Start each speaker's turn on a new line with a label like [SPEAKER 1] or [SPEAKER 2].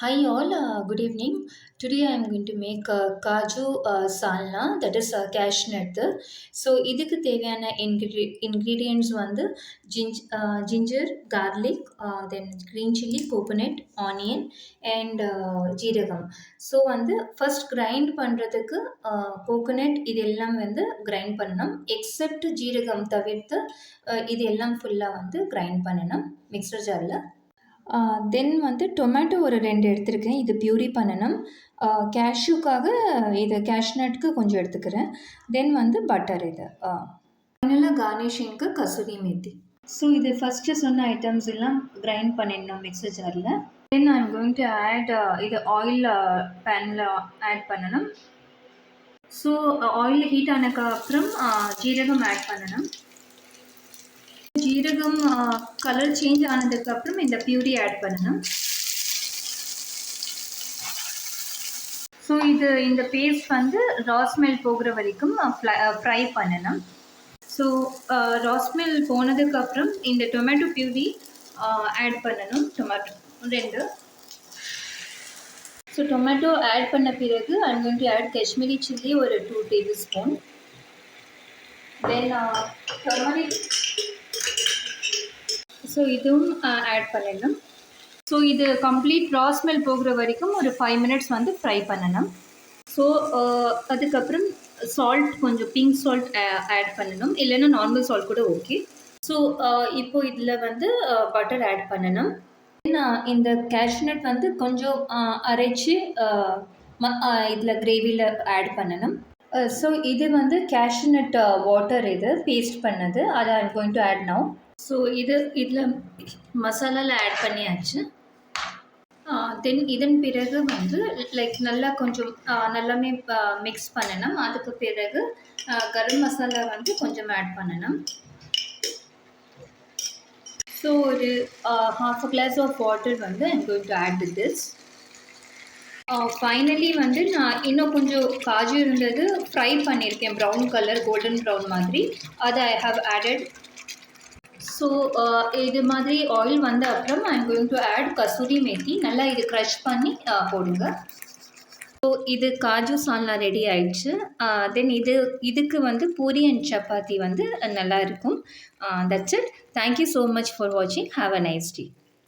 [SPEAKER 1] Hi all, good evening. Today I am going to make kaju salna, that is cashew. So இதுக்கு தேவையான ingredients வந்து ginger, garlic, then green chili, coconut, onion and ஜீரகம். So வந்து first grind பண்ணுறதுக்கு coconut இது எல்லாம் வந்து grind பண்ணணும், எக்ஸப்ட் ஜீரகம் தவிர்த்து இது எல்லாம் ஃபுல்லாக வந்து கிரைண்ட் பண்ணணும் மிக்சர் ஜாரில். தென் வந்து டொமேட்டோ ஒரு 2 எடுத்திருக்கேன். இது பியூரி பண்ணணும். கேஷ்யூக்காக இது கேஷ்நட்க்கு கொஞ்சம் எடுத்துக்கிறேன். தென் வந்து பட்டர் இது. ஃபைனலாக கார்னிஷிங்க்கு கசூரி மேத்தி. ஸோ இது ஃபஸ்ட்டு சொன்ன ஐட்டம்ஸ் எல்லாம் கிரைண்ட் பண்ணிடணும் மிக்சர் ஜாரில். Then I am going to add இது ஆயில் பேனில் ஆட் பண்ணணும். ஸோ ஆயில் ஹீட் ஆனதுக்கு அப்புறம் ஜீரகம் ஆட் பண்ணணும். ஜீரகம் கலர் சேஞ்ச் ஆனதுக்கப்புறம் இந்த பியூரி ஆட் பண்ணணும். ஸோ இந்த பேஸ்ட் வந்து ரா ஸ்மெல் போகிற வரைக்கும் ஃப்ரை பண்ணணும். ஸோ ரா ஸ்மெல் போனதுக்கப்புறம் இந்த டொமேட்டோ பியூரி ஆட் பண்ணணும். டொமேட்டோ 2. ஸோ டொமேட்டோ ஆட் பண்ண பிறகு I am going to add Kashmiri chilli ஒரு 2 tablespoon. Then turmeric. So இதுவும் ஆட் பண்ணிடணும். ஸோ இது கம்ப்ளீட் ரா ஸ்மெல் போகிற வரைக்கும் ஒரு 5 மினிட்ஸ் வந்து ஃப்ரை பண்ணணும். ஸோ அதுக்கப்புறம் சால்ட், கொஞ்சம் பிங்க் சால்ட் ஆட் பண்ணணும், இல்லைன்னா நார்மல் சால்ட் கூட ஓகே. ஸோ இப்போது இதில் வந்து பட்டர் ஆட் பண்ணணும். இந்த கேஷ்நட் வந்து கொஞ்சம் அரைச்சி இதில் கிரேவியில் ஆட் பண்ணணும். ஸோ இது வந்து கேஷ்நட் வாட்டர், இது பேஸ்ட் பண்ணது, அதை I am going to add now. So இதில் மசாலாவில் ஆட் பண்ணியாச்சு. தென் இதன் பிறகு வந்து லைக் நல்லா கொஞ்சம் நல்லாமே மிக்ஸ் பண்ணணும். அதுக்கு பிறகு கரம் மசாலா வந்து கொஞ்சம் ஆட் பண்ணணும். ஸோ ஒரு half a glass of water வந்து I am going to add with this. Finally வந்து நான் இன்னும் கொஞ்சம் காஜு இருந்தது ஃப்ரை பண்ணியிருக்கேன், ப்ரௌன் கலர், கோல்டன் ப்ரௌன் மாதிரி, அதை ஐ ஹவ் ஆடட். ஸோ இது மாதிரி ஆயில் வந்த அப்புறம் I am going to add kasuri methi. நல்லா இது க்ரஷ் பண்ணி போடுங்க. ஸோ இது காஜு சால்னா ரெடி ஆயிடுச்சு. தென் இதுக்கு வந்து பூரி அண்ட் சப்பாத்தி வந்து நல்லா இருக்கும். That's it. Thank you so much for வாட்சிங். Have a nice day.